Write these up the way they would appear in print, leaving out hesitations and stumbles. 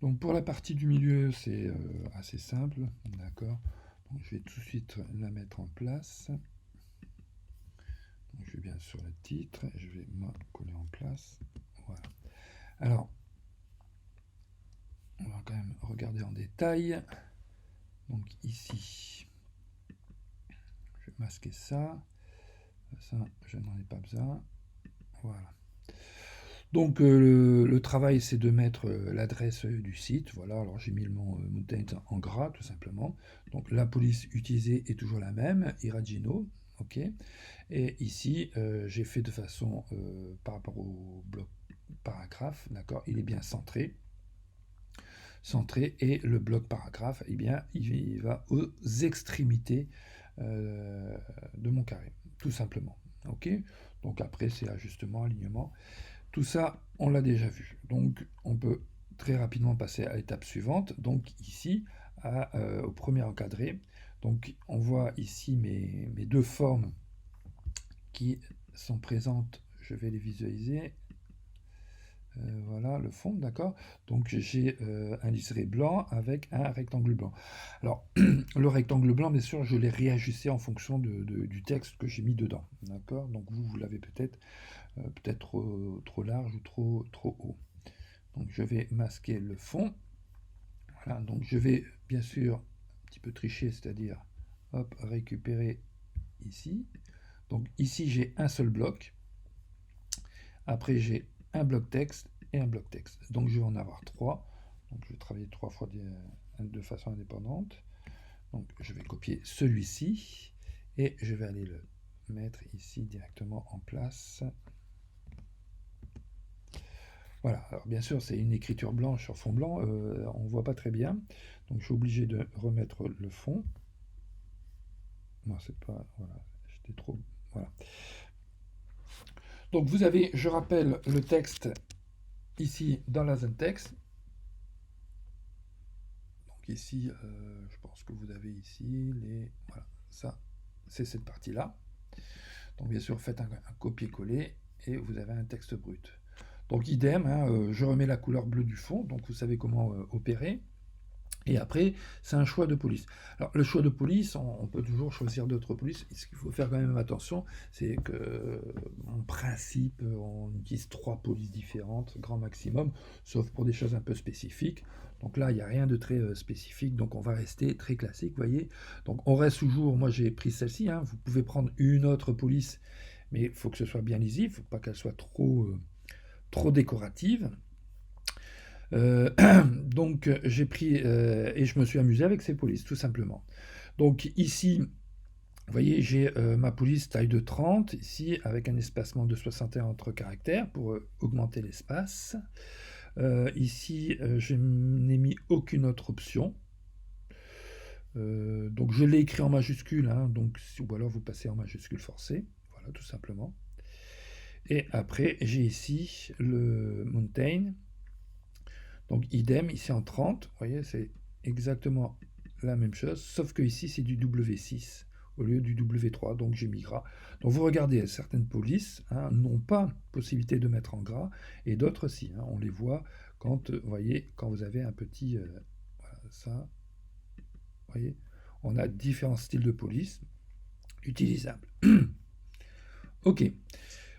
Donc pour la partie du milieu, c'est assez simple, d'accord. Donc je vais tout de suite la mettre en place. Donc je vais bien sur le titre, et je vais moi coller en place. Voilà. Alors, on va quand même regarder en détail. Donc ici, je vais masquer ça. Ça, je n'en ai pas besoin. Voilà. Donc le travail, c'est de mettre l'adresse du site. Voilà, alors j'ai mis le mot Mountain en gras, tout simplement. Donc la police utilisée est toujours la même, Iragino. Ok. Et ici, j'ai fait de façon, par rapport au bloc paragraphe, d'accord, il est bien centré, et le bloc paragraphe, eh bien, il va aux extrémités de mon carré, tout simplement. Ok. Donc après, c'est ajustement, alignement. Tout ça, on l'a déjà vu. Donc, on peut très rapidement passer à l'étape suivante. Donc, ici, au premier encadré. Donc, on voit ici mes deux formes qui sont présentes. Je vais les visualiser. Voilà le fond, d'accord. Donc, j'ai un liseré blanc avec un rectangle blanc. Alors, le rectangle blanc, bien sûr, je l'ai réajusté en fonction du texte que j'ai mis dedans. D'accord. Donc, vous l'avez peut-être trop large ou trop haut. Donc je vais masquer le fond. Voilà, donc je vais bien sûr un petit peu tricher, c'est-à-dire hop, récupérer ici. Donc ici j'ai un seul bloc. Après j'ai un bloc texte et un bloc texte. Donc je vais en avoir trois. Donc je vais travailler trois fois de façon indépendante. Donc je vais copier celui-ci et je vais aller le mettre ici directement en place. Voilà, alors bien sûr c'est une écriture blanche sur fond blanc, on ne voit pas très bien, donc je suis obligé de remettre le fond. Non, c'est pas, voilà, j'étais trop, voilà. Donc vous avez, je rappelle, le texte ici dans la Zentext. Donc ici, je pense que vous avez ici les, voilà, ça, c'est cette partie-là. Donc bien sûr, faites un copier-coller et vous avez un texte brut. Donc idem, hein, je remets la couleur bleue du fond, donc vous savez comment opérer. Et après, c'est un choix de police. Alors, le choix de police, on peut toujours choisir d'autres polices. Ce qu'il faut faire quand même attention, c'est que, en principe, on utilise 3 polices différentes, grand maximum, sauf pour des choses un peu spécifiques. Donc là, il n'y a rien de très spécifique, donc on va rester très classique, vous voyez. Donc on reste toujours, moi j'ai pris celle-ci, hein. Vous pouvez prendre une autre police, mais il faut que ce soit bien lisible, il ne faut pas qu'elle soit trop décorative. Donc j'ai pris et je me suis amusé avec ces polices, tout simplement. Donc ici, vous voyez, j'ai ma police taille de 30, ici, avec un espacement de 61 entre caractères pour augmenter l'espace. Ici, je n'ai mis aucune autre option. Donc je l'ai écrit en majuscule, hein, donc, ou alors vous passez en majuscule forcée, voilà, tout simplement. Et après, j'ai ici le Mountain. Donc idem, ici en 30, vous voyez, c'est exactement la même chose, sauf que ici c'est du W6 au lieu du W3, donc j'ai mis gras. Donc vous regardez, certaines polices n'ont pas possibilité de mettre en gras, et d'autres si, hein, on les voit quand, vous voyez, quand vous avez un petit, voilà, ça, vous voyez, on a différents styles de police utilisables. Ok,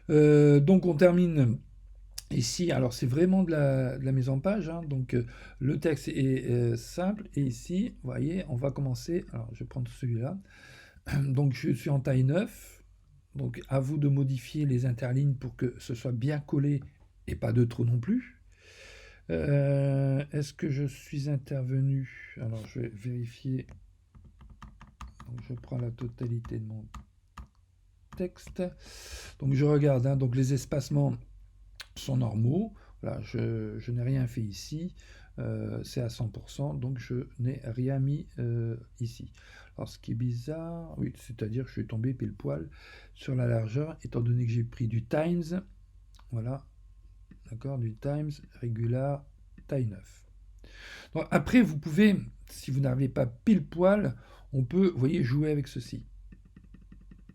donc on termine. Ici, alors c'est vraiment de la mise en page, hein, donc le texte est simple, et ici, vous voyez, on va commencer, alors je vais prendre celui-là, donc je suis en taille 9, donc à vous de modifier les interlignes pour que ce soit bien collé et pas de trop non plus. Est-ce que je suis intervenu? Alors je vais vérifier, donc je prends la totalité de mon texte, donc je regarde, hein, donc les espacements sont normaux. Voilà, je n'ai rien fait ici, c'est à 100%, donc je n'ai rien mis ici. Alors ce qui est bizarre, oui, c'est-à-dire que je suis tombé pile poil sur la largeur, étant donné que j'ai pris du Times, voilà, d'accord, du Times Regular taille 9. Donc, après, vous pouvez, si vous n'arrivez pas pile poil, on peut, vous voyez, jouer avec ceci.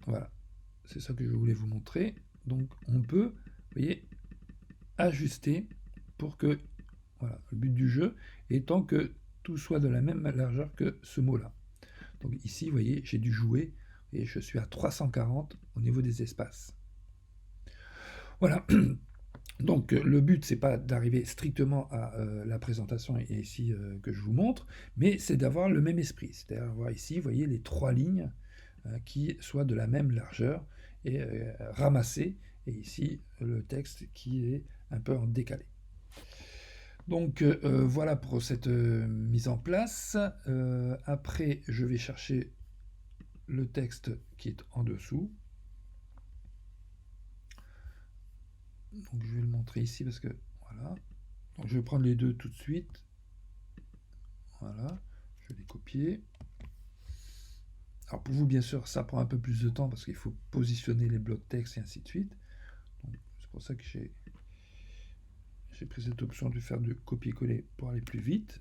Voilà, c'est ça que je voulais vous montrer. Donc on peut, vous voyez, ajuster pour que, Voilà, le but du jeu étant que tout soit de la même largeur que ce mot-là. Donc ici, vous voyez, j'ai dû jouer et je suis à 340 au niveau des espaces. Voilà. Donc le but, c'est pas d'arriver strictement à la présentation et ici que je vous montre, mais c'est d'avoir le même esprit. C'est-à-dire avoir ici, vous voyez, les 3 lignes qui soient de la même largeur et ramassées, et ici le texte qui est un peu en décalé. Donc voilà pour cette mise en place. Après, je vais chercher le texte qui est en dessous. Donc je vais le montrer ici parce que voilà. Donc je vais prendre les deux tout de suite. Voilà, je vais les copier. Alors pour vous, bien sûr, ça prend un peu plus de temps parce qu'il faut positionner les blocs texte et ainsi de suite. C'est pour ça que j'ai pris cette option de faire du copier-coller pour aller plus vite.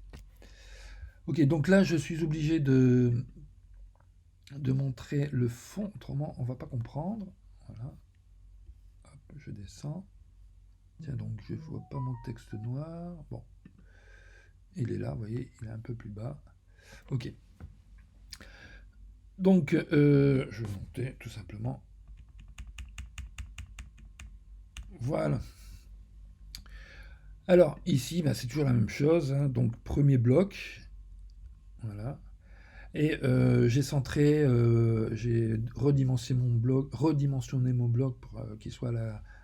Ok, donc là, je suis obligé de montrer le fond, autrement on ne va pas comprendre. Voilà. Hop, je descends. Tiens, donc je ne vois pas mon texte noir. Bon, il est là, vous voyez, il est un peu plus bas. Ok. Donc, je vais monter tout simplement. Voilà. Alors, ici, bah, c'est toujours la même chose. Hein. Donc, premier bloc. Voilà. Et j'ai centré, j'ai redimensionné mon bloc pour qu'il soit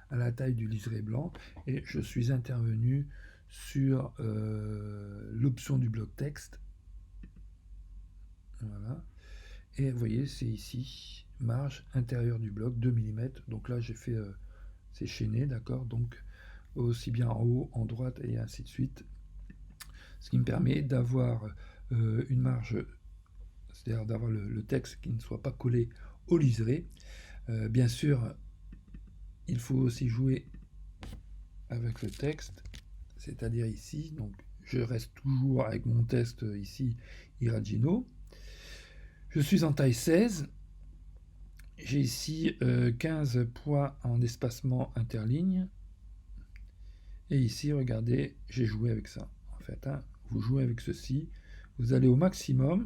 à la taille du liseré blanc. Et je suis intervenu sur l'option du bloc texte. Voilà. Et vous voyez, c'est ici, marge intérieure du bloc, 2 mm. Donc là, j'ai fait, c'est chaîné, d'accord. Donc, aussi bien en haut, en droite et ainsi de suite. Ce qui me permet d'avoir une marge, c'est-à-dire d'avoir le texte qui ne soit pas collé au liseré. Bien sûr, il faut aussi jouer avec le texte, c'est-à-dire ici. Donc, je reste toujours avec mon texte ici, Iragino. Je suis en taille 16. J'ai ici 15 points en espacement interligne. Et ici, regardez, j'ai joué avec ça. En fait, hein, vous jouez avec ceci, vous allez au maximum. De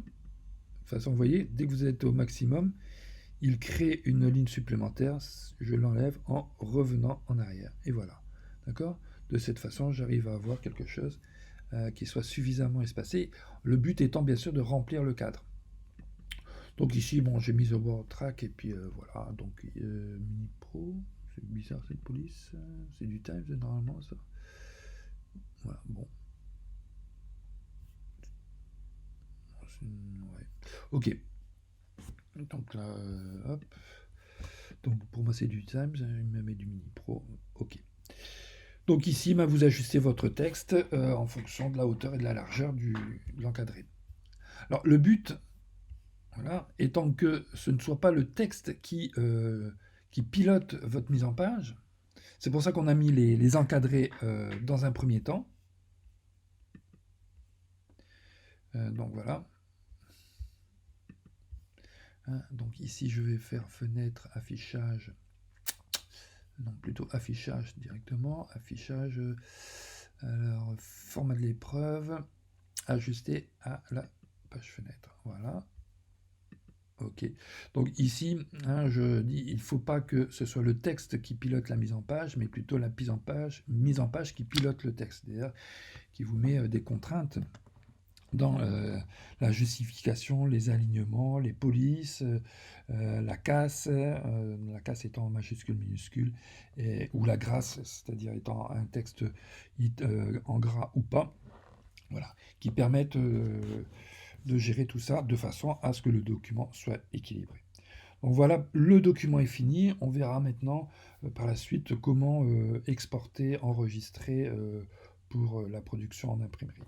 toute façon, vous voyez, dès que vous êtes au maximum, il crée une ligne supplémentaire. Je l'enlève en revenant en arrière. Et voilà. D'accord? De cette façon, j'arrive à avoir quelque chose qui soit suffisamment espacé. Le but étant, bien sûr, de remplir le cadre. Donc ici, bon, j'ai mis au word track et puis voilà. Donc Mini Pro, c'est bizarre cette police. C'est du Times normalement ça. Voilà, bon. Ouais. Ok. Donc là, hop. Donc pour moi c'est du Times, il me met du Mini Pro. Ok. Donc ici, bah, vous ajustez votre texte en fonction de la hauteur et de la largeur de l'encadré. Alors le but, voilà, étant que ce ne soit pas le texte qui pilote votre mise en page, c'est pour ça qu'on a mis les encadrés dans un premier temps. Donc voilà. Hein, donc ici, je vais faire fenêtre, affichage. Non, plutôt affichage directement. Affichage. Alors, format de l'épreuve. Ajuster à la page fenêtre. Voilà. Ok. Donc ici, hein, je dis, il ne faut pas que ce soit le texte qui pilote la mise en page, mais plutôt la mise en page qui pilote le texte. C'est-à-dire qui vous met des contraintes dans la justification, les alignements, les polices, la casse étant en majuscule, minuscule, ou la grâce, c'est-à-dire étant un texte en gras ou pas, voilà, qui permettent de gérer tout ça de façon à ce que le document soit équilibré. Donc voilà, le document est fini. On verra maintenant par la suite comment exporter, enregistrer pour la production en imprimerie.